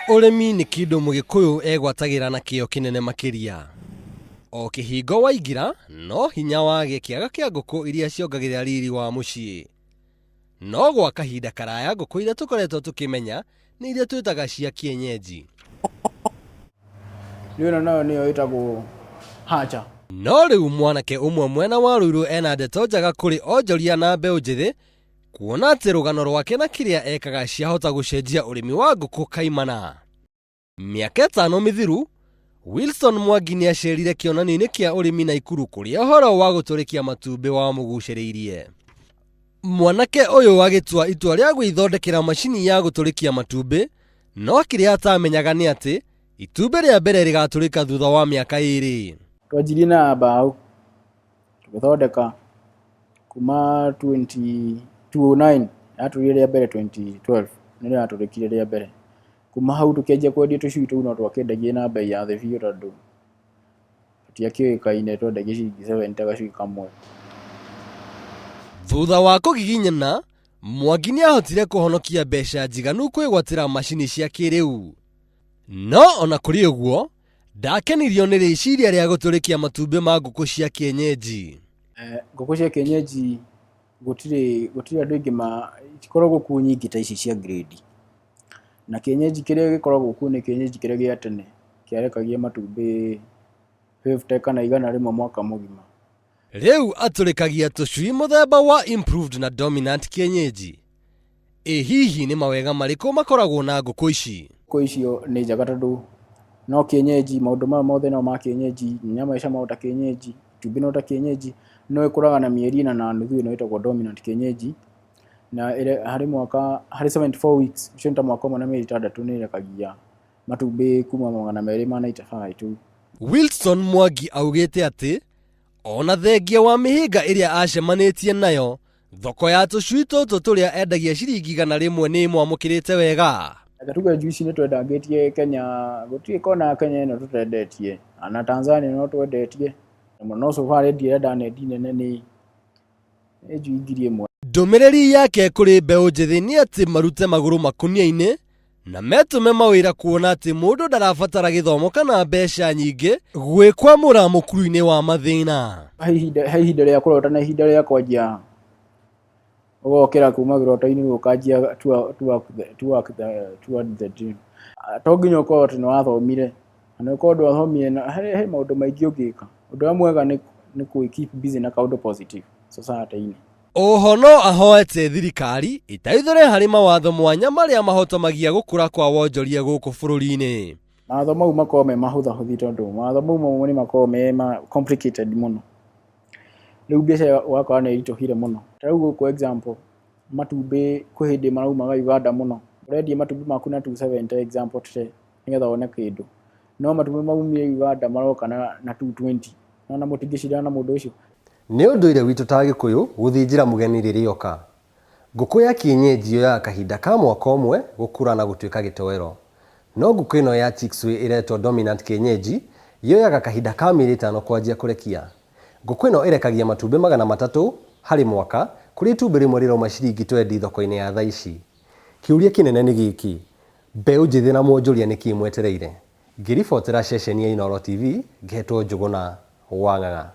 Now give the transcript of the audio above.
Urimi ni kindu mugikuyu egwatagira na kio kinene makiria. O kihingo waingira no hinya wage kiaga kia nguku iria ciongagirira riri wa mucii. No gwa kahinda karaya nguku iria tukoretwo tukimenya ni iria twitaga cia kienyeji. Rĩu nayo nĩyo ĩtagwo Hatchery. No riu mwanake umwe mwena wa Ruiru ena ndeto njaga kuri onjoria na mbeu njithi kuona ati rugano rwake na kiria ekaga ciahota gucenjia urimi wa nguku kaimana. Miaka 5 mithiru Wilson Mwangi ni acerire kionani-ini kia urimi Naikuru kuria uhoro wa guturikia matumbi wa muguciriirie. Mwanake uyu agitua itua ria gwithondekera mashini ya guturikia matumbi, no kiria atamenyaga ni ati itumbi ria mbere rigaturika thutha wa miaka 2. Twanjirie na mbao tugithondeka kuma 2009 yaturire ria mbere 2012 nĩrĩo yaturikire ria mbere. Kuma hau tukianjia kwendia tucui tou no twakendagia na bei ya thĩ biũ tondũ tũtiakĩũĩkaine twendagia ciringi 70 gacui kamwe. Thutha wa kugiginyana, Mwangi ni ahotire kuhonokia mbeca njiganu kwigwatira mashini cia kiriu. No ona kuri uguo ndakenirio ni riciria ria guturikia matumbi ma nguku cia kienyeji. Nguku cia kienyeji gutiri andu aingi itikoragwo kuo nyingi ta ici cia grade. Na kienyeji kiria gikoragwo kuo ni kienyeji kiria gia tene kiarekagia matumbi 50 kana 100 mwaka mugima. Riu aturikagia tucui muthemba wa improved na dominant kienyeji. Hihi ni mawega mariku makoragwo na nguku ici? Nguku icio ni njega tondu no kienyeji maundu maya mothe no ma kienyeji, nyama icio maundu ta kienyeji, itumbĩ no ta kienyeji, no ikuraga na mieri 4 na nuthu ino itagwo dominant kienyeji. Na hari 74 weeks icio nta mwaka ũmwe na mieri 6 ni irekagia matumbi kuma 295 tu. Wilson Mwangi augite ati ona thengia wa mihinga iria acemanitie nayo, thoko ya tucui tutu turia endagia ciringi 100 ni mwamukirite wega. Gatuga juici ni twendangitie Kenya, gutire kona Kenya ino tutendetie, ana Tanzania no twendetie, no so far ndire nene ni njui ngiri ĩmwe. Ndumiriri yake kuri mbeu njithi ni ati marute maguru makunia-ini na metume mawira kuona ati mundu ndarabatara githomo kana mbeca nyingi gwikwamura mukuru-ini wa mathina. He ihinda ria kurota na ihinda ria kwanjia ugokira kuma girota-ini ukanjia toward the dream. To nginya ukorwo ati ni wathomire, na ukorwo ndwathomire na he maundu maingi ungika. Undu mwega ni keep busy na kaundu positive society-ini. Oho no ahoete thirikari itaithure hari mawatho mwanya maria mahotomagia gukura kwa wonjoria guku bururi-ini. Mawatho mau makorwo me mahuthahuthi tondu mawatho mau ni makorwo me complicated muno. Riu biacara wakora ni irituhire muno. Tarau guku example matumbi kwi hindi maraumaga Uganda muno. Urendia matumbi maku na 270 example today nigetha wone kindu. No matumbi maumire Uganda maroka na 220. Na mutingicira na mundu ucio. Ni unduire witu ta Gikuyu guthinjira mugeni riria oka. Nguku ya kienyeji ya kahinda ka mwaka umwe gukura na gutuika gitowero. No nguku ino ya Chicksway iretwo dominant kienyeji yoyaga kahinda ka mieri 5 kwanjia kurekia. Nguku ino irekagia matumbi 300 hari mwaka kuri itumbĩ rimwe rirauma ciringi 20 thoko-ini ya thaici. Kiuria kinene ni giki, mbeu njithi na mwonjoria ni kimwetereire. Ngiribotera ceceni ya Inooro TV, ngetwo Njuguna Wang'ang'a.